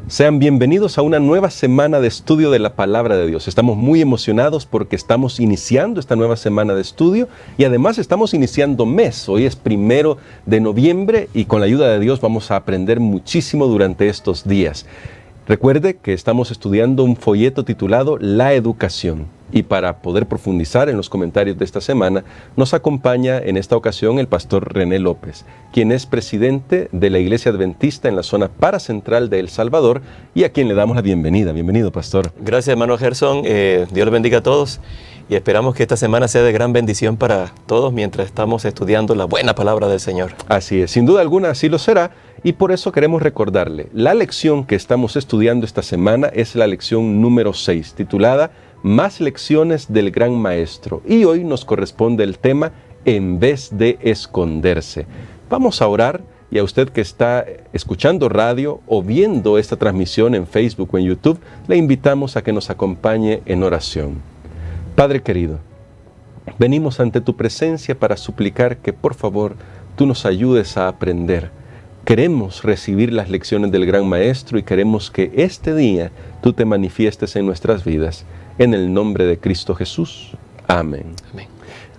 Sean bienvenidos a una nueva semana de estudio de la Palabra de Dios. Estamos muy emocionados porque estamos iniciando esta nueva semana de estudio y además estamos iniciando mes. Hoy es 1 de noviembre y con la ayuda de Dios vamos a aprender muchísimo durante estos días. Recuerde que estamos estudiando un folleto titulado La Educación. Y para poder profundizar en los comentarios de esta semana, nos acompaña en esta ocasión el pastor René López, quien es presidente de la Iglesia Adventista en la zona paracentral de El Salvador y a quien le damos la bienvenida. Bienvenido, pastor. Gracias, hermano Gerson. Dios les bendiga a todos y esperamos que esta semana sea de gran bendición para todos mientras estamos estudiando la buena palabra del Señor. Así es, sin duda alguna así lo será. Y por eso queremos recordarle, la lección que estamos estudiando esta semana es la lección número 6, titulada Más lecciones del Gran Maestro. Y hoy nos corresponde el tema En vez de esconderse. Vamos a orar y a usted que está escuchando radio o viendo esta transmisión en Facebook o en YouTube, le invitamos a que nos acompañe en oración. Padre querido, venimos ante tu presencia para suplicar que por favor tú nos ayudes a aprender. Queremos recibir las lecciones del Gran Maestro y queremos que este día tú te manifiestes en nuestras vidas. En el nombre de Cristo Jesús. Amén. Amén.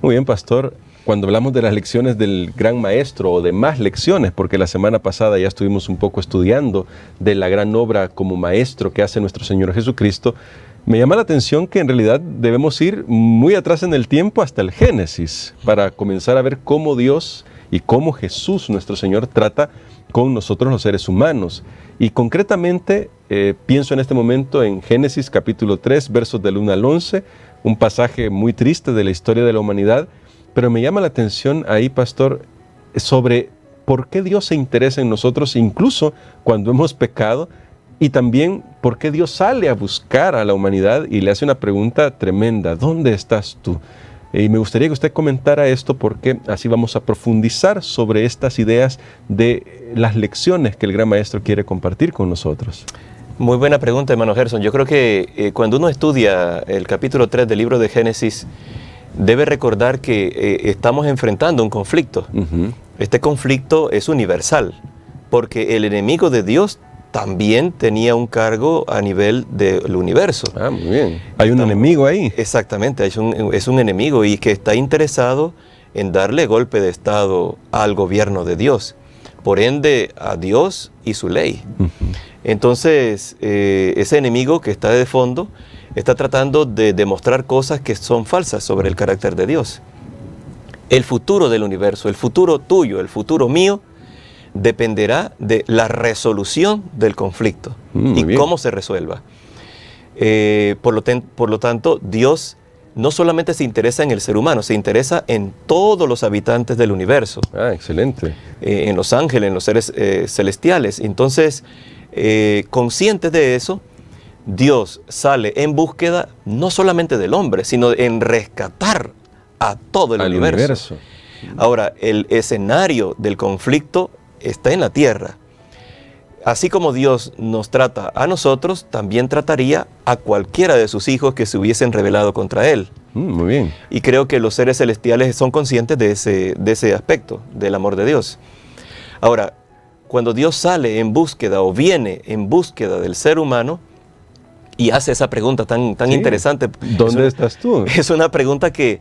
Muy bien, pastor. Cuando hablamos de las lecciones del Gran Maestro o de más lecciones, porque la semana pasada ya estuvimos un poco estudiando de la gran obra como maestro que hace nuestro Señor Jesucristo, me llama la atención que en realidad debemos ir muy atrás en el tiempo hasta el Génesis para comenzar a ver cómo Dios y cómo Jesús, nuestro Señor, trata con nosotros los seres humanos. Y concretamente pienso en este momento en Génesis capítulo 3, versos del 1 al 11, un pasaje muy triste de la historia de la humanidad, pero me llama la atención ahí, pastor, sobre por qué Dios se interesa en nosotros, incluso cuando hemos pecado, y también por qué Dios sale a buscar a la humanidad y le hace una pregunta tremenda: ¿dónde estás tú? Y me gustaría que usted comentara esto porque así vamos a profundizar sobre estas ideas de las lecciones que el Gran Maestro quiere compartir con nosotros. Muy buena pregunta, hermano Gerson. Yo creo que cuando uno estudia el capítulo 3 del libro de Génesis, debe recordar que estamos enfrentando un conflicto. Este conflicto es universal, porque el enemigo de Dios también tenía un cargo a nivel del universo. Ah, muy bien. Hay un enemigo ahí. Exactamente, es un enemigo y que está interesado en darle golpe de estado al gobierno de Dios, por ende a Dios y su ley. Entonces, ese enemigo que está de fondo está tratando de demostrar cosas que son falsas sobre el carácter de Dios. El futuro del universo, el futuro tuyo, el futuro mío, dependerá de la resolución del conflicto y bien. Cómo se resuelva. Por lo tanto, Dios no solamente se interesa en el ser humano, se interesa en todos los habitantes del universo. Ah, excelente. En los ángeles, en los seres celestiales. Entonces, conscientes de eso, Dios sale en búsqueda no solamente del hombre, sino en rescatar a todo el universo. Ahora, el escenario del conflicto está en la tierra. Así como Dios nos trata a nosotros, también trataría a cualquiera de sus hijos que se hubiesen rebelado contra Él. Muy bien. Y creo que los seres celestiales son conscientes de ese aspecto, del amor de Dios. Ahora, cuando Dios sale en búsqueda o viene en búsqueda del ser humano y hace esa pregunta tan interesante. ¿Dónde estás tú? Es una pregunta que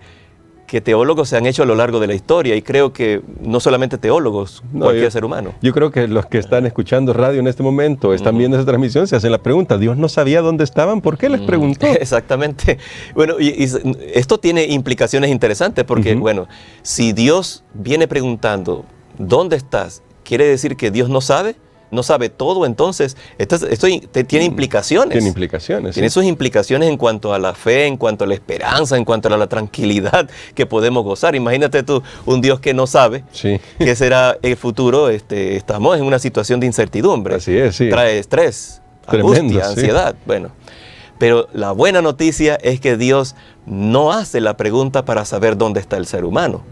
teólogos se han hecho a lo largo de la historia y creo que no solamente teólogos, cualquier ser humano. Yo creo que los que están escuchando radio en este momento, están viendo esa transmisión, se hacen la pregunta: ¿Dios no sabía dónde estaban? ¿Por qué les preguntó? Exactamente. Bueno, y esto tiene implicaciones interesantes porque, bueno, si Dios viene preguntando ¿dónde estás? ¿Quiere decir que Dios no sabe? ¿No sabe todo? Entonces, esto tiene implicaciones. Tiene implicaciones. Tiene sus implicaciones en cuanto a la fe, en cuanto a la esperanza, en cuanto a la tranquilidad que podemos gozar. Imagínate tú, un Dios que no sabe qué será el futuro. Estamos en una situación de incertidumbre. Así es, sí. Trae estrés, angustia, ansiedad. Bueno, pero la buena noticia es que Dios no hace la pregunta para saber dónde está el ser humano.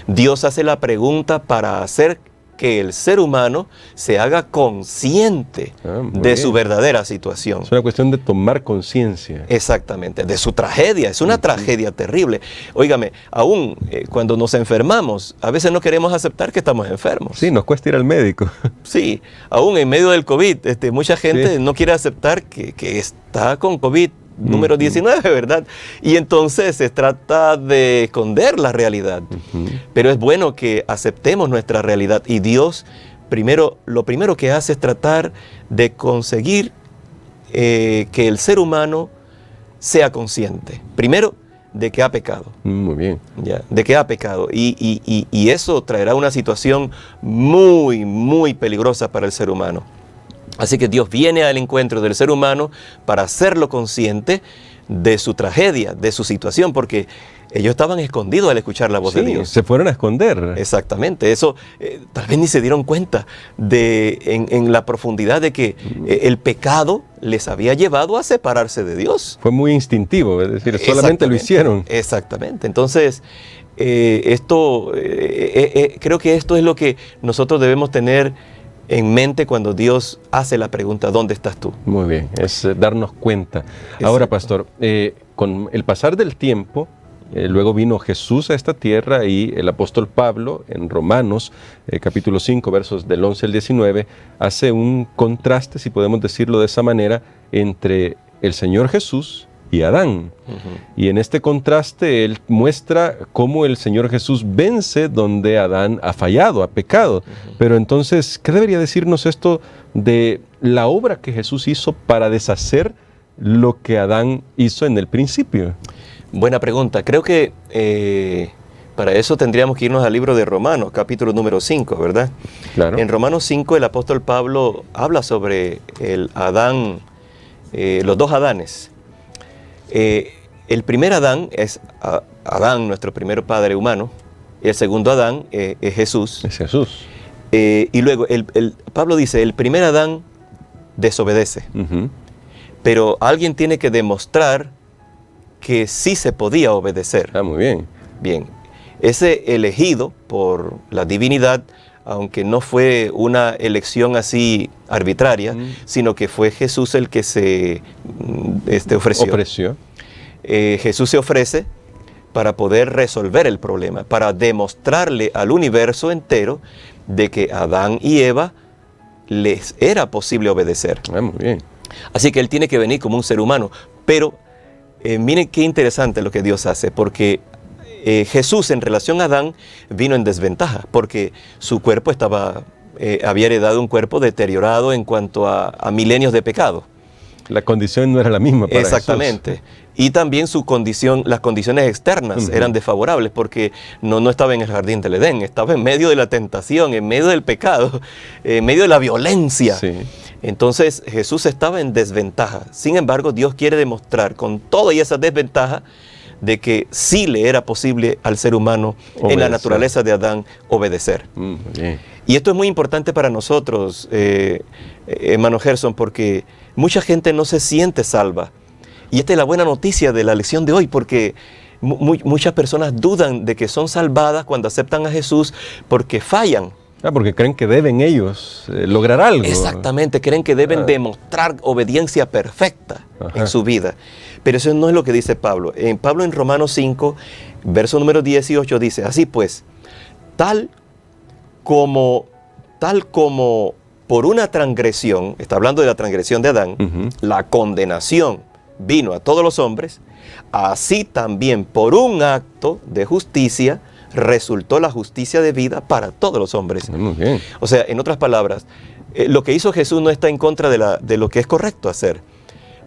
Dios hace la pregunta para hacer que el ser humano se haga consciente de su verdadera situación. Es una cuestión de tomar conciencia. Exactamente, de su tragedia. Es una tragedia terrible. Óigame, aún cuando nos enfermamos, a veces no queremos aceptar que estamos enfermos. Sí, nos cuesta ir al médico. Sí, aún en medio del COVID, mucha gente no quiere aceptar que está con COVID número 19, ¿verdad? Y entonces se trata de esconder la realidad. Pero es bueno que aceptemos nuestra realidad. Y Dios, lo primero que hace es tratar de conseguir que el ser humano sea consciente. Primero, de que ha pecado. Muy bien. ¿Ya? De que ha pecado. Y eso traerá una situación muy, muy peligrosa para el ser humano. Así que Dios viene al encuentro del ser humano para hacerlo consciente de su tragedia, de su situación, porque ellos estaban escondidos al escuchar la voz de Dios. Se fueron a esconder. Exactamente, eso tal vez ni se dieron cuenta en la profundidad de que el pecado les había llevado a separarse de Dios. Fue muy instintivo, es decir, solamente lo hicieron. Exactamente, entonces creo que esto es lo que nosotros debemos tener en mente cuando Dios hace la pregunta, ¿dónde estás tú? Muy bien, es darnos cuenta. Exacto. Ahora, pastor, con el pasar del tiempo, luego vino Jesús a esta tierra y el apóstol Pablo en Romanos, capítulo 5, versos del 11 al 19, hace un contraste, si podemos decirlo de esa manera, entre el Señor Jesús y Adán. Y en este contraste él muestra cómo el Señor Jesús vence donde Adán ha fallado, ha pecado. Pero entonces, ¿qué debería decirnos esto de la obra que Jesús hizo para deshacer lo que Adán hizo en el principio? Buena pregunta. Creo que para eso tendríamos que irnos al libro de Romanos, capítulo número 5, ¿verdad? Claro. En Romanos 5 el apóstol Pablo habla sobre el Adán, los dos Adanes. El primer Adán es Adán, nuestro primer padre humano. El segundo Adán es Jesús. Es Jesús. Y luego Pablo dice, el primer Adán desobedece. Pero alguien tiene que demostrar que sí se podía obedecer. Muy bien. Bien. Ese elegido por la divinidad, aunque no fue una elección así arbitraria, sino que fue Jesús el que se ofreció. Jesús se ofrece para poder resolver el problema, para demostrarle al universo entero de que a Adán y Eva les era posible obedecer. Muy bien. Así que Él tiene que venir como un ser humano. Pero miren qué interesante lo que Dios hace, porque Jesús en relación a Adán vino en desventaja, porque su cuerpo había heredado un cuerpo deteriorado en cuanto a milenios de pecado. La condición no era la misma para Exactamente. Jesús. Y también las condiciones externas eran desfavorables, porque no estaba en el jardín del Edén, estaba en medio de la tentación, en medio del pecado, en medio de la violencia. Sí. Entonces Jesús estaba en desventaja. Sin embargo, Dios quiere demostrar con toda esa desventaja de que sí le era posible al ser humano en la naturaleza de Adán obedecer. Bien. Y esto es muy importante para nosotros, hermano Gerson, porque mucha gente no se siente salva. Y esta es la buena noticia de la lección de hoy, porque muchas personas dudan de que son salvadas cuando aceptan a Jesús porque fallan. Porque creen que deben ellos lograr algo. Exactamente, creen que deben demostrar obediencia perfecta en su vida. Pero eso no es lo que dice Pablo. Pablo en Romanos 5, verso número 18 dice, así pues, tal como por una transgresión, está hablando de la transgresión de Adán, la condenación vino a todos los hombres, así también por un acto de justicia resultó la justicia de vida para todos los hombres. Muy bien. O sea, en otras palabras, lo que hizo Jesús no está en contra de lo que es correcto hacer,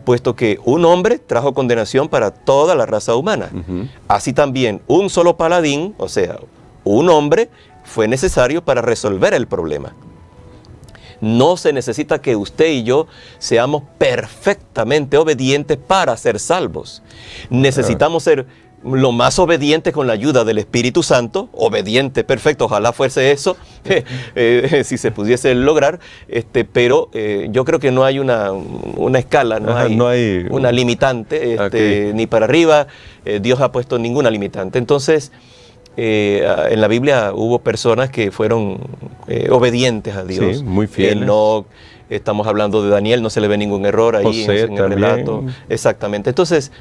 puesto que un hombre trajo condenación para toda la raza humana. Así también un solo paladín, o sea, un hombre, fue necesario para resolver el problema. No se necesita que usted y yo seamos perfectamente obedientes para ser salvos. Necesitamos ser lo más obedientes con la ayuda del Espíritu Santo, obediente, perfecto, ojalá fuese eso, si se pudiese lograr, pero yo creo que no hay una escala, no hay una limitante, ni para arriba, Dios ha puesto ninguna limitante. Entonces, en la Biblia hubo personas que fueron obedientes a Dios. Sí, muy fieles. Enoc, estamos hablando de Daniel, no se le ve ningún error ahí José en el relato. Exactamente. Entonces,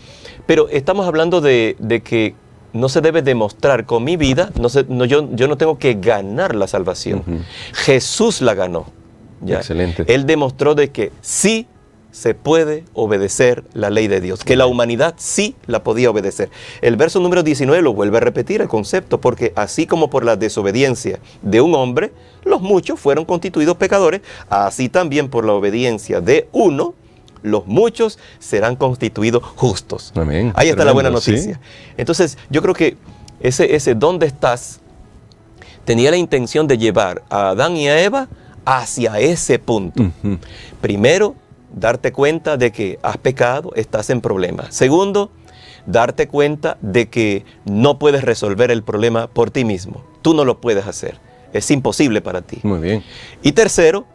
pero estamos hablando de que no se debe demostrar con mi vida, yo no tengo que ganar la salvación. Jesús la ganó. ¿Ya? Excelente. Él demostró de que sí se puede obedecer la ley de Dios, que la humanidad sí la podía obedecer. El verso número 19 lo vuelve a repetir el concepto, porque así como por la desobediencia de un hombre, los muchos fueron constituidos pecadores, así también por la obediencia de uno, los muchos serán constituidos justos. Amén. Ahí está la buena Tremendo, noticia. ¿sí? Entonces, yo creo que ese ¿dónde estás? Tenía la intención de llevar a Adán y a Eva hacia ese punto. Primero, darte cuenta de que has pecado, estás en problemas. Segundo, darte cuenta de que no puedes resolver el problema por ti mismo. Tú no lo puedes hacer. Es imposible para ti. Muy bien. Y tercero,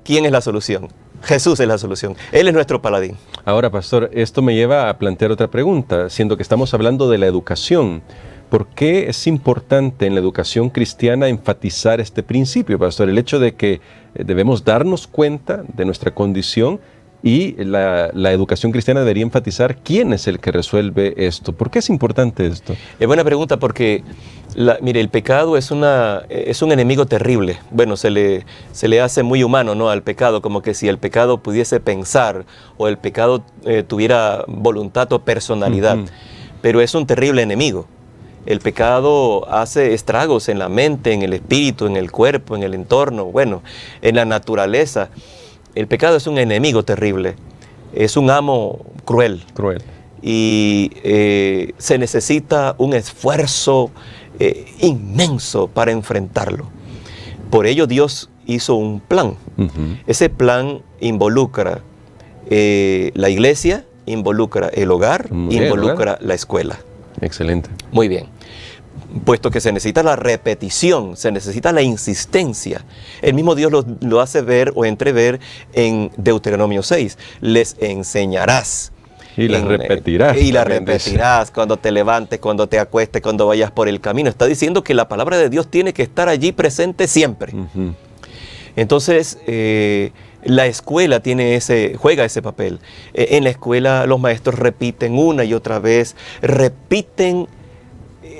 ¿quién es la solución? Jesús es la solución. Él es nuestro paladín. Ahora, pastor, esto me lleva a plantear otra pregunta, siendo que estamos hablando de la educación. ¿Por qué es importante en la educación cristiana enfatizar este principio, pastor? El hecho de que debemos darnos cuenta de nuestra condición y la educación cristiana debería enfatizar quién es el que resuelve esto. ¿Por qué es importante esto? Es buena pregunta porque, mire, el pecado es un enemigo terrible. Bueno, se le hace muy humano, ¿no?, al pecado, como que si el pecado pudiese pensar o el pecado tuviera voluntad o personalidad. Pero es un terrible enemigo. El pecado hace estragos en la mente, en el espíritu, en el cuerpo, en el entorno, bueno, en la naturaleza. El pecado es un enemigo terrible, es un amo cruel. Y se necesita un esfuerzo inmenso para enfrentarlo. Por ello Dios hizo un plan. Ese plan involucra la iglesia, involucra el hogar, involucra la escuela. Excelente. Muy bien. Puesto que se necesita la repetición, se necesita la insistencia. El mismo Dios lo hace ver o entrever en Deuteronomio 6. Les enseñarás. Y la repetirás. Y la repetirás cuando te levantes, cuando te acuestes, cuando vayas por el camino. Está diciendo que la palabra de Dios tiene que estar allí presente siempre. Entonces, la escuela juega ese papel. En la escuela los maestros repiten una y otra vez, repiten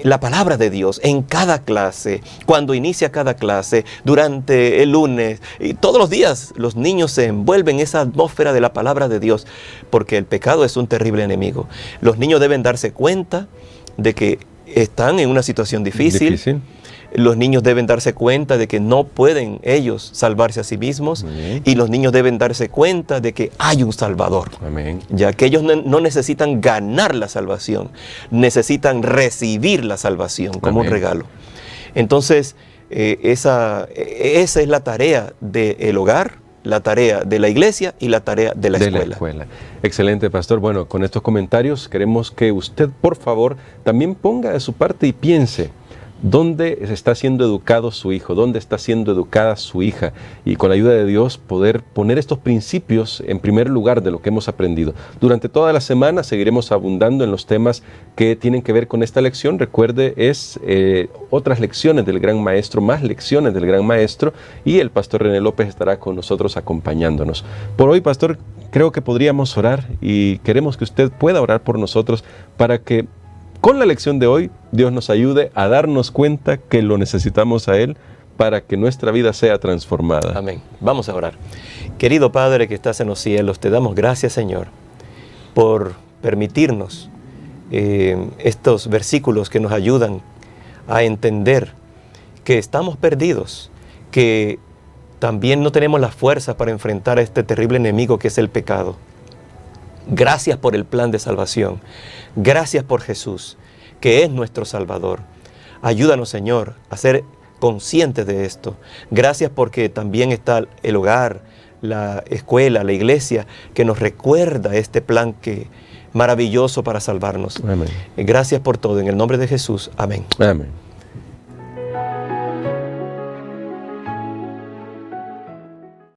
la palabra de Dios en cada clase, cuando inicia cada clase, durante el lunes, y todos los días los niños se envuelven en esa atmósfera de la palabra de Dios, porque el pecado es un terrible enemigo. Los niños deben darse cuenta de que están en una situación difícil. Los niños deben darse cuenta de que no pueden ellos salvarse a sí mismos, y los niños deben darse cuenta de que hay un Salvador. Amén. Ya que ellos no necesitan ganar la salvación, necesitan recibir la salvación como un regalo. Entonces, esa es la tarea del hogar, la tarea de la iglesia y la tarea de la escuela. Excelente, pastor. Bueno, con estos comentarios queremos que usted, por favor, también ponga de su parte y piense dónde está siendo educado su hijo, dónde está siendo educada su hija, y con la ayuda de Dios poder poner estos principios en primer lugar de lo que hemos aprendido. Durante toda la semana seguiremos abundando en los temas que tienen que ver con esta lección. Recuerde, es otras lecciones del Gran Maestro, más lecciones del Gran Maestro, y el pastor René López estará con nosotros acompañándonos. Por hoy, pastor, creo que podríamos orar, y queremos que usted pueda orar por nosotros para que con la lección de hoy, Dios nos ayude a darnos cuenta que lo necesitamos a Él para que nuestra vida sea transformada. Amén. Vamos a orar. Querido Padre que estás en los cielos, te damos gracias, Señor, por permitirnos estos versículos que nos ayudan a entender que estamos perdidos, que también no tenemos la fuerza para enfrentar a este terrible enemigo que es el pecado. Gracias por el plan de salvación. Gracias por Jesús, que es nuestro Salvador. Ayúdanos, Señor, a ser conscientes de esto. Gracias porque también está el hogar, la escuela, la iglesia, que nos recuerda este plan maravilloso para salvarnos. Amén. Gracias por todo. En el nombre de Jesús. Amén. Amén.